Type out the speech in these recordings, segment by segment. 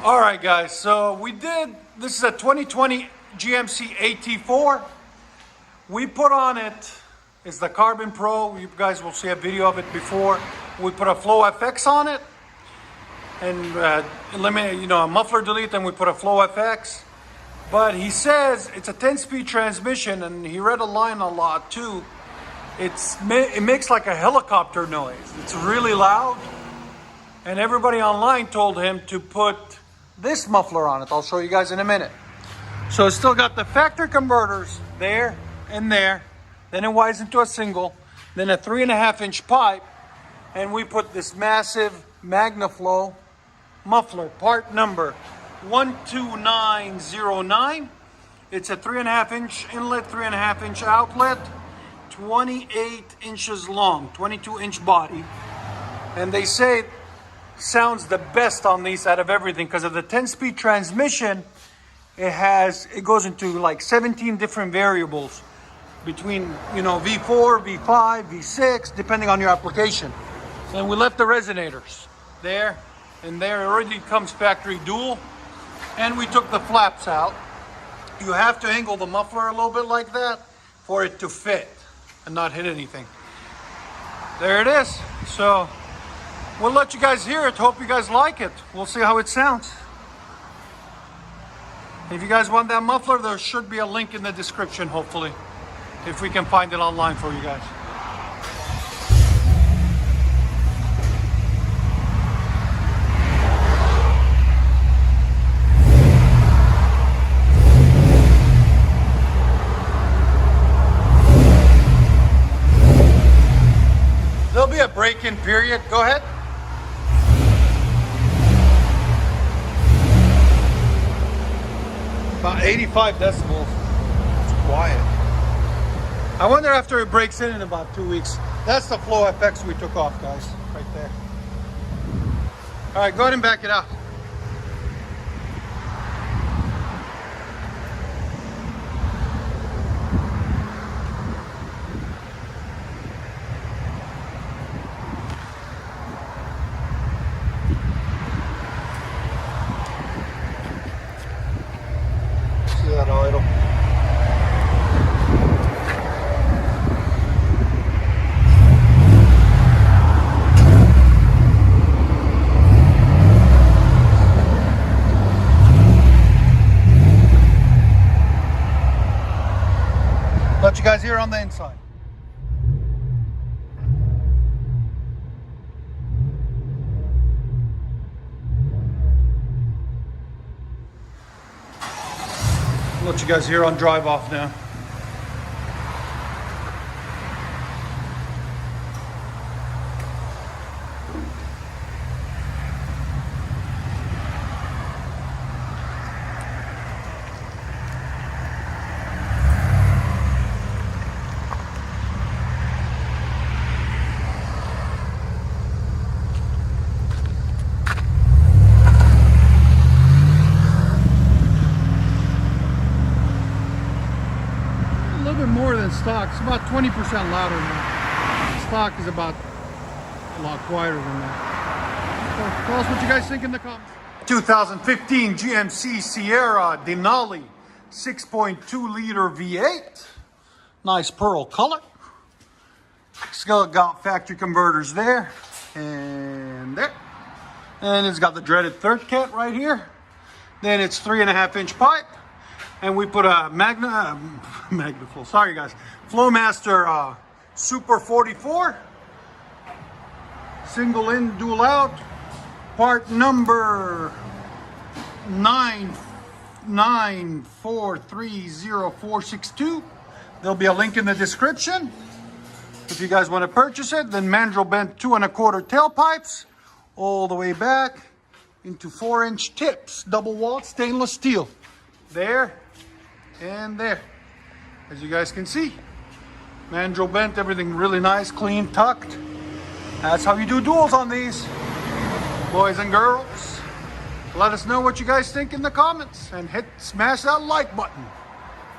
All right, guys, so this is a 2020 GMC AT4. We put on it's the Carbon Pro. You guys will see a video of it before. We put a Flow FX on it and eliminate, a muffler delete, and we put a Flow FX. But he says it's a 10-speed transmission, and he read a line a lot too. It makes like a helicopter noise. It's really loud. And everybody online told him to put this muffler on it. I'll show you guys in a minute. So it's still got the factory converters there and there. Then it wires into a single. Then a 3.5-inch pipe. And we put this massive MAGNAFLOW muffler, part number 12909. It's a 3.5-inch inlet, 3.5-inch outlet, 28 inches long, 22-inch body. And they say sounds the best on these out of everything because of the 10-speed transmission. It goes into like 17 different variables between V4, V5, V6, depending on your application. And we left the resonators there and there. It already comes factory dual, and we took the flaps out. You have to angle the muffler a little bit like that for it to fit and not hit anything. There it is. So we'll let you guys hear it. Hope you guys like it. We'll see how it sounds. If you guys want that muffler, there should be a link in the description, hopefully, if we can find it online for you guys. There'll be a break-in period. Go ahead. About 85 decibels. It's quiet. I wonder after it breaks in about 2 weeks. That's the Flow FX we took off, guys. Right there. All right, go ahead and back it out. That idle. Let you guys hear on the inside. Let you guys hear on drive off now. More than stock. It's about 20% louder now. Stock is about a lot quieter than that. So tell us what you guys think in the comments. 2015 GMC Sierra Denali 6.2 liter V8. Nice pearl color. Still got factory converters there and there. And it's got the dreaded third cat right here. Then it's 3.5-inch pipe. And we put a MAGNAFLOW, sorry guys, FLOWMASTer Super 44. Single in, dual out. Part number 994300462. There'll be a link in the description if you guys want to purchase it. Then mandrel bent 2 1/4 tailpipes all the way back into 4-inch tips, double walled stainless steel. There and there, as you guys can see, mandrel bent, everything really nice, clean, tucked. That's how you do duals on these, boys and girls. Let us know what you guys think in the comments, and smash that like button,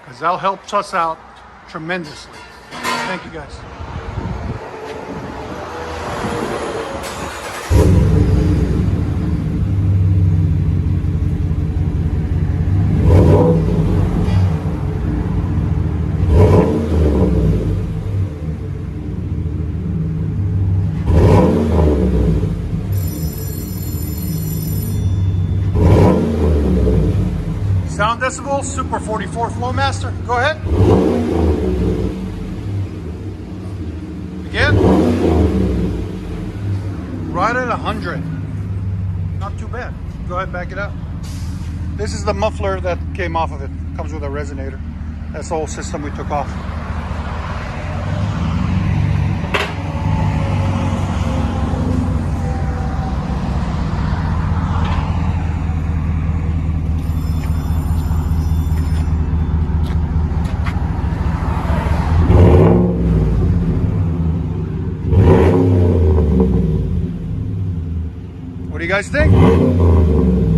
because that helps us out tremendously. Thank you guys. Sound decibels, Super 44 FLOWMASTer. Go ahead. Again. Right at 100. Not too bad. Go ahead, back it up. This is the muffler that came off of it. Comes with a resonator. That's the whole system we took off. What do you guys think?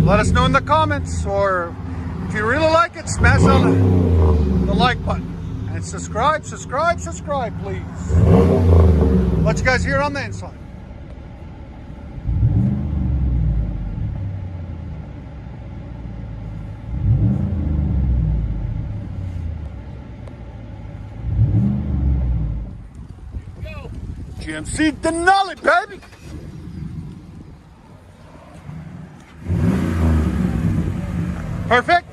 Let us know in the comments, or if you really like it, smash on the like button and subscribe, please. Let you guys hear it on the inside. Go. GMC Denali, baby. Perfect.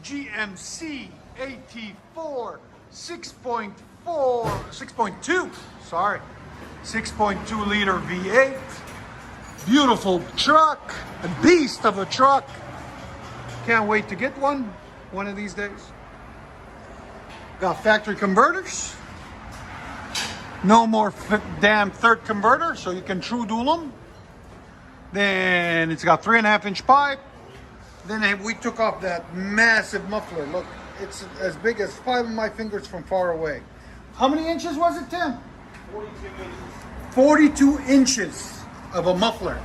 GMC AT4 6.2, sorry, 6.2 liter V8. Beautiful truck, a beast of a truck. Can't wait to get one of these days. Got factory converters. No more damn third converter, so you can true dual them. Then it's got 3.5-inch pipe. Then we took off that massive muffler. Look, it's as big as 5 of my fingers from far away. How many inches was it, Tim? 42 inches. 42 inches of a muffler.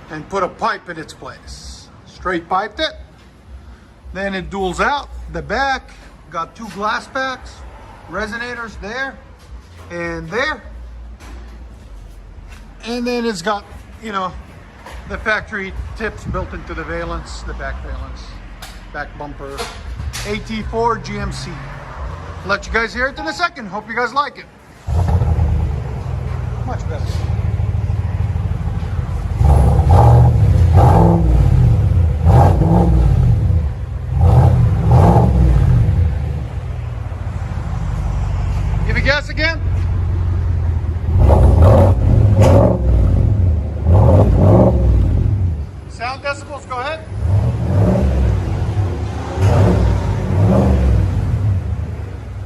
And put a pipe in its place. Straight piped it. Then it duals out. The back got 2 glass packs. Resonators there and there. And then it's got, you know, the factory tips built into the valence, the back valence, back bumper. AT4 GMC. Let you guys hear it in a second. Hope you guys like it. Much better. Give it gas again. Sound decibels, go ahead.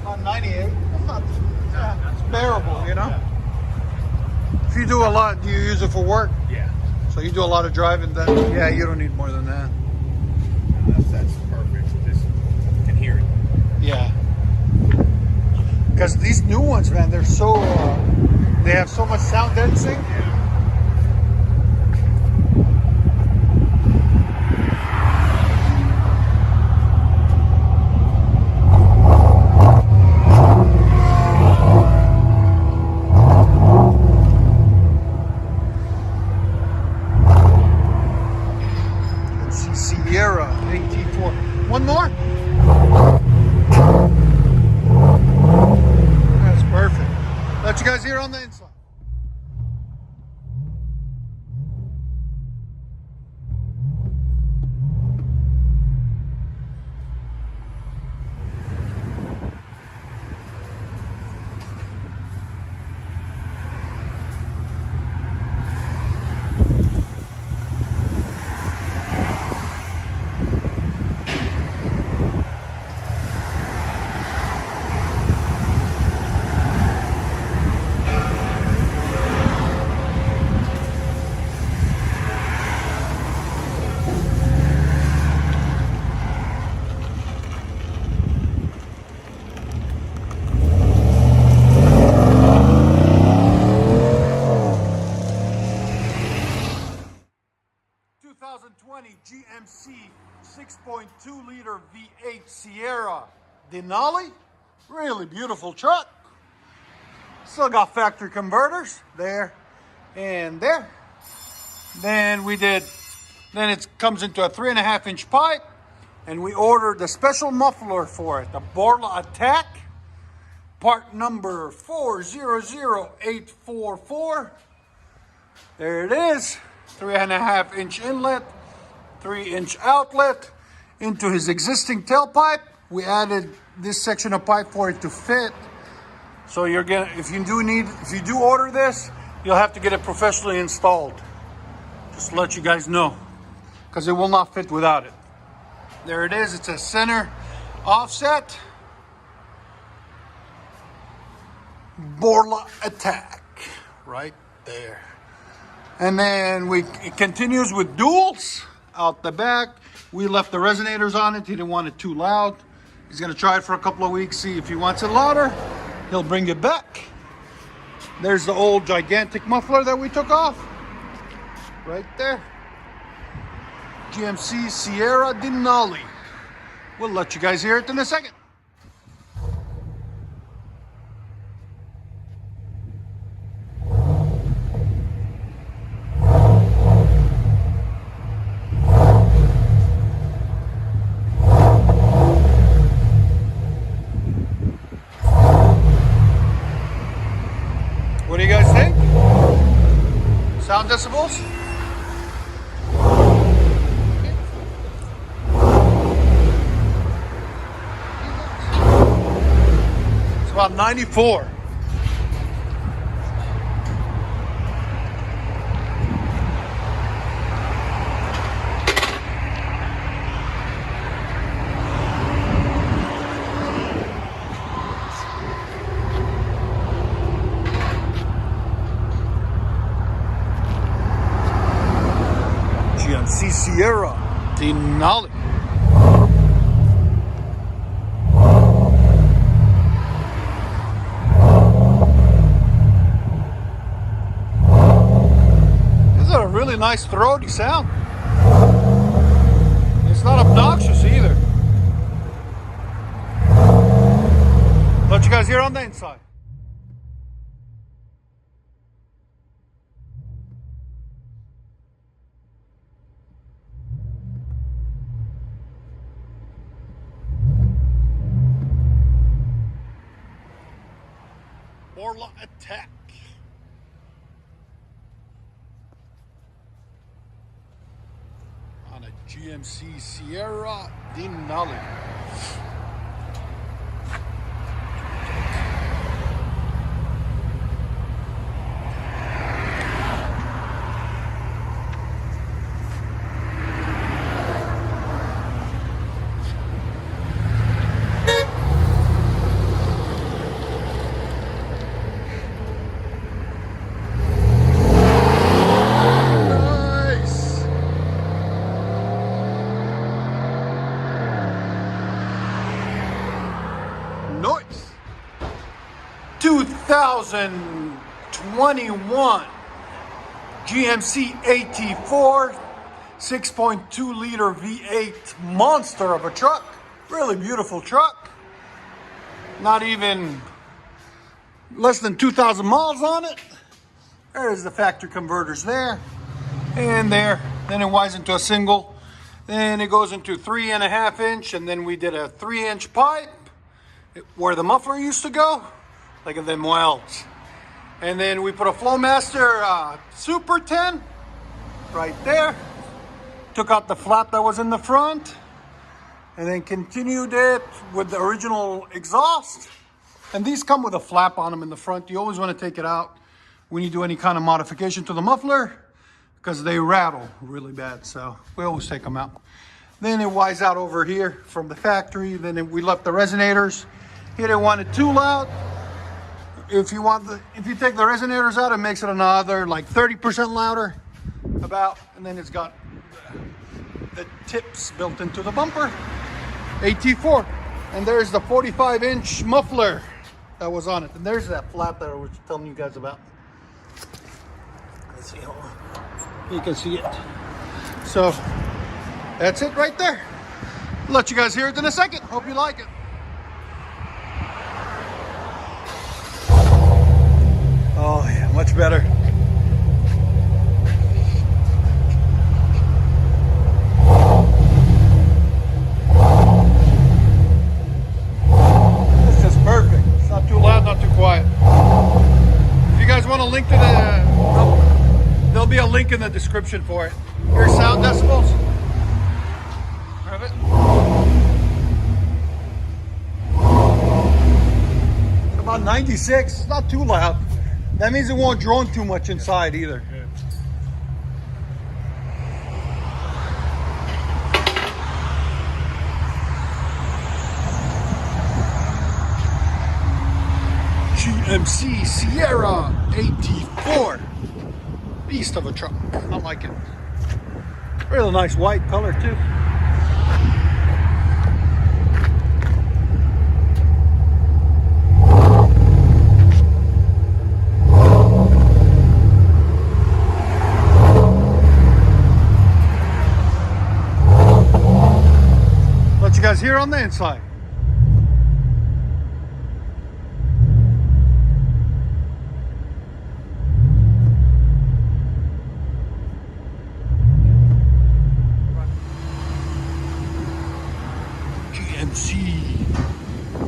On 98. That's not, that's bearable, you know? If you do a lot, do you use it for work? Yeah. So you do a lot of driving, then yeah, you don't need more than that. That's perfect. Just can hear it. Yeah. Because these new ones, man, they're so, they have so much sound densing. Yeah. Sierra AT4. One more. That's perfect. Let you guys hear on the inside. 2020 GMC 6.2 liter V8 Sierra Denali. Really beautiful truck. Still got factory converters there and there. Then it comes into a 3.5 inch pipe, and we ordered the special muffler for it, the BORLA ATAK, part number 400844. There it is, 3.5 inch inlet, 3 inch outlet into his existing tailpipe. We added this section of pipe for it to fit. So if you do order this, you'll have to get it professionally installed. Just to let you guys know, because it will not fit without it. There it is. It's a center offset BORLA ATAK right there. And then it continues with duals out the back. We left the resonators on it. He didn't want it too loud. He's gonna try it for a couple of weeks, see if he wants it louder. He'll bring it back. There's the old gigantic muffler that we took off. Right there. GMC Sierra Denali. We'll let you guys hear it in a second. What do you guys think? Sound decibels? It's about 94. GMC Sierra Denali. This is a really nice throaty sound. It's not obnoxious either. Let you guys hear on the inside. BORLA ATAK. On a GMC Sierra Denali. Noise. 2021 GMC AT4 6.2 liter V8 monster of a truck. Really beautiful truck. Not even less than 2,000 miles on it. There's the factory converters there and there. Then it winds into a single. Then it goes into 3.5 inch, and then we did a 3 inch pipe where the muffler used to go. Look at them welds. And then we put a FLOWMASTER Super 10 right there. Took out the flap that was in the front, and then continued it with the original exhaust. And these come with a flap on them in the front. You always want to take it out when you do any kind of modification to the muffler, because they rattle really bad. So we always take them out. Then it winds out over here from the factory. Then we left the resonators. He didn't want it too loud. If you take the resonators out, it makes it another like 30% louder about. And then it's got the tips built into the bumper. AT4. And there's the 45 inch muffler that was on it. And there's that flap that I was telling you guys about. Let's see, hold on. You can see it. So That's it right there. Let you guys hear it in a second. Hope you like it. Oh yeah, much better. This is perfect. It's not too loud, not too quiet. If you guys want a link to there'll be a link in the description for it. Here's sound decibels. Have it. It's about 96. It's not too loud. That means it won't drone too much inside either. GMC Sierra 84. Beast of a truck. I like it. Really nice white color too. Let you guys hear on the inside. GMC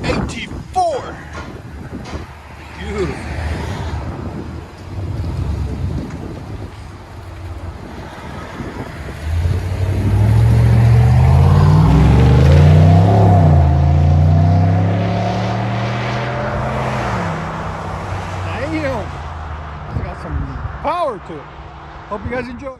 84. Beautiful. Damn. It's got some power to it. Hope you guys enjoy.